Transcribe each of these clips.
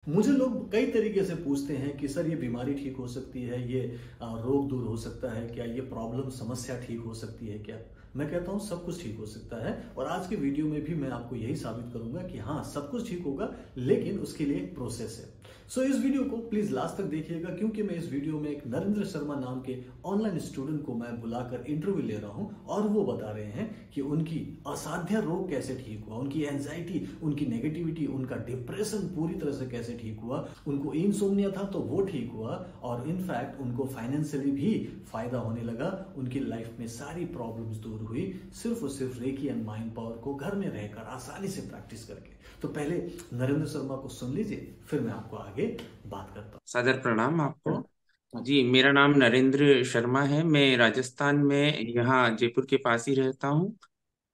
मुझे लोग कई तरीके से पूछते हैं कि सर ये बीमारी ठीक हो सकती है, ये रोग दूर हो सकता है क्या, ये प्रॉब्लम समस्या ठीक हो सकती है क्या। मैं कहता हूँ सब कुछ ठीक हो सकता है, और आज के वीडियो में भी मैं आपको यही साबित करूंगा कि हाँ सब कुछ ठीक होगा, लेकिन उसके लिए एक प्रोसेस है। सो इस वीडियो को प्लीज लास्ट तक देखिएगा, क्योंकि मैं इस वीडियो में एक नरेंद्र शर्मा नाम के ऑनलाइन स्टूडेंट को मैं बुलाकर इंटरव्यू ले रहा हूं, और वो बता रहे हैं कि उनकी असाध्य रोग कैसे ठीक हुआ, उनकी एंजाइटी, उनकी नेगेटिविटी, उनका डिप्रेशन पूरी तरह से कैसे ठीक हुआ, उनको इंसोम्निया था तो वो ठीक हुआ, और इनफैक्ट उनको फाइनेंशियली भी फायदा होने लगा। उनकी लाइफ में सारी प्रॉब्लम्स दूर हुई, सिर्फ और सिर्फ रेकी एंड माइंड पावर को घर में रहकर आसानी से प्रैक्टिस करके। तो पहले नरेंद्र शर्मा को सुन लीजिए, फिर मैं आपको आगे बात करता सादर प्रणाम आपको। हूँ। हाँ जी। जी, मेरा नाम नरेंद्र शर्मा है। मैं राजस्थान में यहाँ जयपुर के पास ही रहता हूँ।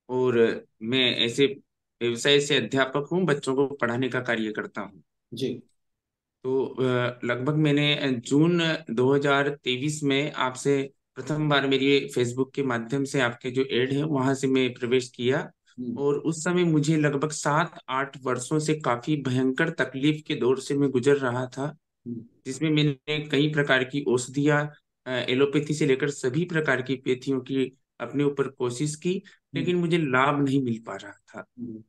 और मैं ऐसे व्यवसाय से अध्यापक हूँ, बच्चों को पढ़ाने का कार्य करता हूँ। जी। तो लगभग मैंने जून 2023 में आपसे प्रथम बार मेरी फेसबुक के माध्यम से आपके जो एड है वहां से मैं प्रवेश किया। हम्म। और उस समय मुझे लगभग 7-8 वर्षों से काफी भयंकर तकलीफ के दौर से मैं गुजर रहा था, हम्म। जिसमें मैंने कई प्रकार की औषधियाँ, एलोपैथी से लेकर सभी प्रकार की पैथियों की अपने ऊपर कोशिश की, हम्म। लेकिन मुझे लाभ नहीं मिल पा रहा था। हम्म।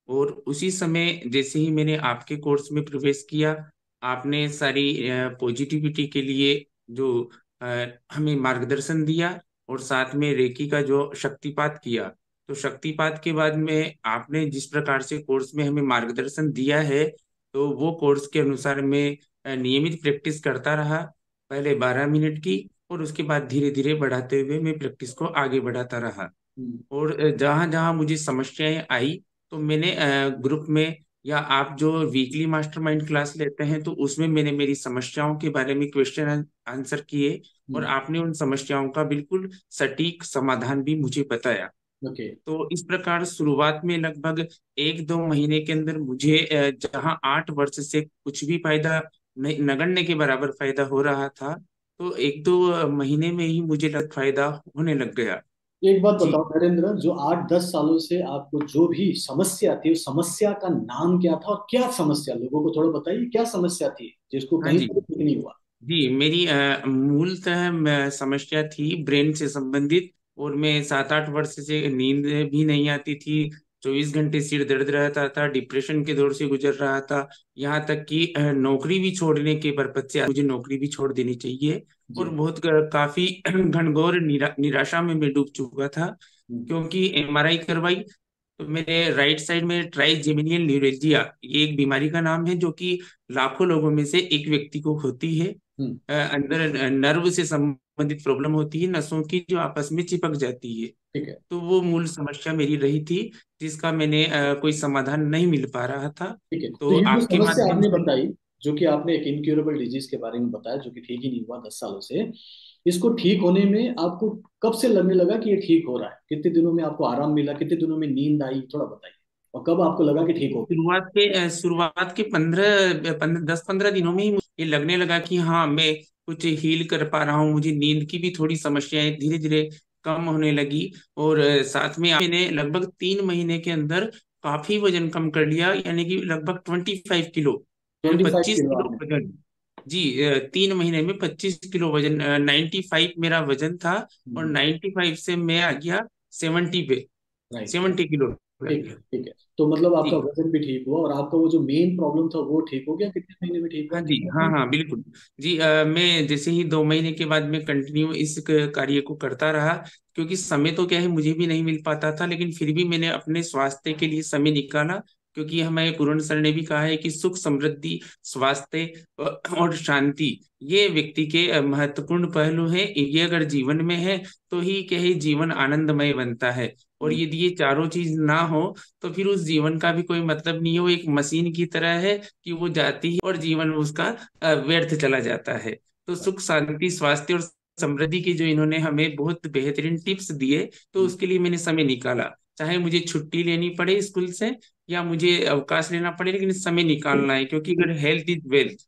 और उसी समय जैसे ही मैंने आपके कोर्स में प्रवेश किया, आपने सारी पॉजिटिविटी के लिए जो हमें मार्गदर्शन दिया, और साथ में रेकी का जो शक्तिपात किया। तो शक्तिपात के बाद में आपने जिस प्रकार से कोर्स में हमें मार्गदर्शन दिया है, तो वो कोर्स के अनुसार मैं नियमित प्रैक्टिस करता रहा। पहले 12 मिनट की, और उसके बाद धीरे धीरे बढ़ाते हुए मैं प्रैक्टिस को आगे बढ़ाता रहा। हम्म। और जहाँ जहाँ मुझे समस्याएं आई, तो मैंने ग्रुप में, या आप जो वीकली मास्टरमाइंड क्लास लेते हैं, तो उसमें मैंने मेरी समस्याओं के बारे में क्वेश्चन आंसर किए। और हम्म। आपने उन समस्याओं का बिल्कुल सटीक समाधान भी मुझे बताया। ओके। तो इस प्रकार शुरुआत में लगभग 1-2 महीने के अंदर मुझे जहाँ 8 वर्ष से कुछ भी फायदा नहीं, नगण्य के बराबर फायदा हो रहा था, तो 1-2 महीने में ही मुझे फायदा होने लग गया। एक बात जी। बताओ नरेंद्र, जो 8-10 सालों से आपको जो भी समस्या थी, उस समस्या का नाम क्या था, और क्या समस्या, लोगों को थोड़ा बताइए क्या समस्या थी जिसको हाँ कहीं जी। पर ठीक नहीं हुआ। जी, मेरी मूलतः समस्या थी ब्रेन से संबंधित। और मैं 7-8 वर्ष से नींद भी नहीं आती थी, 24 घंटे सिर दर्द रहता था, डिप्रेशन के दौर से गुजर रहा था। यहाँ तक कि नौकरी भी छोड़ने के बरपत से मुझे नौकरी भी छोड़ देनी चाहिए। और जी। बहुत काफी घनघोर निराशा में मैं डूब चुका था। हम्म। क्योंकि एमआरआई करवाई, तो मेरे राइट साइड में ट्राइजेमिनियल न्यूरेल्जिया, ये एक बीमारी का नाम है जो कि लाखों लोगों में से एक व्यक्ति को होती है। हम्म। अंदर नर्व से संबंधित प्रॉब्लम होती है, नसों की जो आपस में चिपक जाती है। ठीक है। तो वो मूल समस्या मेरी रही थी, जिसका मैंने कोई समाधान नहीं मिल पा रहा था। ठीक है, तो तो ये जो आपके समस्या माध्यम आपने से। बताई, जो कि आपने एक इनक्यूरेबल डिजीज के बारे में बताया जो कि ठीक ही नहीं हुआ 10 सालों से, इसको ठीक होने में आपको कब से लगने लगा कि ये ठीक हो रहा है, कितने दिनों में आपको आराम मिला, कितने दिनों में नींद आई, थोड़ा बताइए, और कब आपको लगा कि ठीक हो गया। शुरुआत के 10-15 दिनों में ही मुझे ये लगने लगा कि हाँ, मैं कुछ हील कर पा रहा हूँ। मुझे नींद की भी थोड़ी समस्याएं धीरे धीरे कम होने लगी। और साथ में मैंने लगभग 3 महीने के अंदर काफी वजन कम कर लिया, यानी कि लगभग 25 किलो, यानी 25 किलो 25 किलो आपने। वजन। जी, 3 महीने में 25 किलो वजन, 95 मेरा वजन था। और 95 से मैं आ गया 70 पे, राइट। 70 किलो पे आ ठीक है, गया। ठीक है, तो मतलब आपका जी। वजन भी ठीक हुआ, और आपका वो जो मेन प्रॉब्लम था वो ठीक हो गया, कितने महीने में ठीक हुआ, हाँ जी, कितने हाँ दिन? हाँ, बिल्कुल। जी, मैं जैसे ही 2 महीने के बाद में कंटिन्यू इस कार्य को करता रहा। क्योंकि समय तो क्या है, मुझे भी नहीं मिल पाता था, लेकिन फिर भी मैंने अपने स्वास्थ्य के लिए समय निकाला। क्योंकि हमारे पूर्ण सर ने भी कहा है कि सुख समृद्धि, स्वास्थ्य और शांति, ये व्यक्ति के महत्वपूर्ण पहलू हैं। ये अगर जीवन में है, तो ही क्या है, जीवन आनंदमय बनता है। और हम्म। यदि ये चारों चीज ना हो, तो फिर उस जीवन का भी कोई मतलब नहीं है। वो एक मशीन की तरह है कि वो जाती है और जीवन उसका व्यर्थ चला जाता है। तो सुख शांति स्वास्थ्य और समृद्धि की जो इन्होंने हमें बहुत बेहतरीन टिप्स दिए, तो हम्म। उसके लिए मैंने समय निकाला। चाहे मुझे छुट्टी लेनी पड़े स्कूल से, या मुझे अवकाश लेना पड़े, लेकिन समय निकालना है, क्योंकि अगर हेल्थ इज वेल्थ।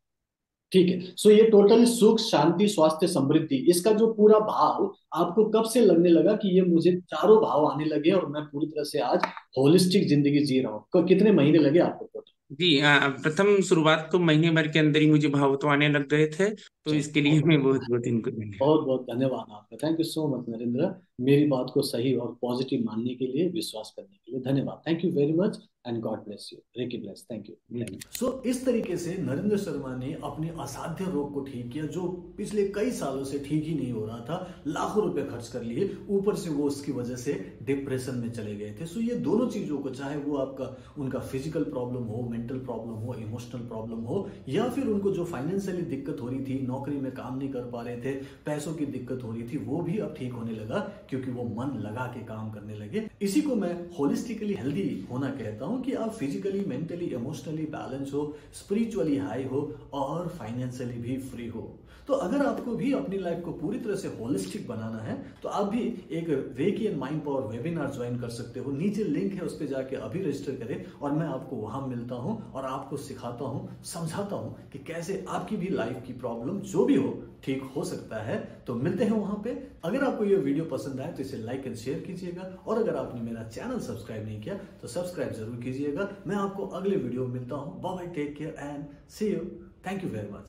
ठीक है, सो ये टोटल सुख शांति स्वास्थ्य समृद्धि, इसका जो पूरा भाव आपको कब से लगने लगा कि ये मुझे चारों भाव आने लगे और मैं पूरी तरह से आज होलिस्टिक जिंदगी जी रहा हूँ, कितने महीने लगे आपको टोटल? जी, प्रथम शुरुआत तो महीने भर के अंदर ही मुझे भाव तो आने लग गए थे, तो चलो, इसके लिए बहुत मैं बहुत बहुत इनको धन्यवाद। बहुत बहुत धन्यवाद आपका। Thank you so much Narendra, मेरी बात को सही और पॉजिटिव मानने के लिए, विश्वास करने के लिए धन्यवाद। Thank you very much and God bless you. Ricky bless. Thank you. Thank जी। यू। सो इस तरीके से नरेंद्र शर्मा ने अपने असाध्य रोग को ठीक किया, जो पिछले कई सालों से ठीक ही नहीं हो रहा था। लाखों रुपए खर्च कर लिए, ऊपर से वो उसकी वजह से डिप्रेशन में चले गए थे। सो ये दोनों चीजों को, चाहे वो आपका उनका फिजिकल प्रॉब्लम हो, मेंटल प्रॉब्लम हो, इमोशनल प्रॉब्लम हो, या फिर उनको जो फाइनेंशियली दिक्कत हो रही थी, नौकरी में काम नहीं कर पा रहे थे, पैसों की दिक्कत हो रही थी, वो भी अब ठीक होने लगा क्योंकि वो मन लगा के काम करने लगे। इसी को मैं होलिस्टिकली हेल्दी होना कहता हूं, कि आप फिजिकली, मेंटली, इमोशनली बैलेंस हो, स्पिरिचुअली हाई हो और फाइनेंशियली भी फ्री हो। तो अगर आपको भी अपनी लाइफ को पूरी तरह से होलिस्टिक बनाना है, तो आप भी एक recce and mind power webinar join कर सकते हो। नीचे लिंक है, उस पर जाके अभी रजिस्टर करें और मैं आपको वहां मिलता हूं और आपको सिखाता हूं, समझाता हूं कि कैसे आपकी भी लाइफ की प्रॉब्लम जो भी हो ठीक हो सकता है। तो मिलते हैं वहां पे। अगर आपको ये वीडियो पसंद आए तो इसे लाइक एंड शेयर कीजिएगा, और अगर आपने मेरा चैनल सब्सक्राइब नहीं किया तो सब्सक्राइब जरूर कीजिएगा। मैं आपको अगले वीडियो में मिलता हूं। Bye bye, take care and see you. Thank you very much.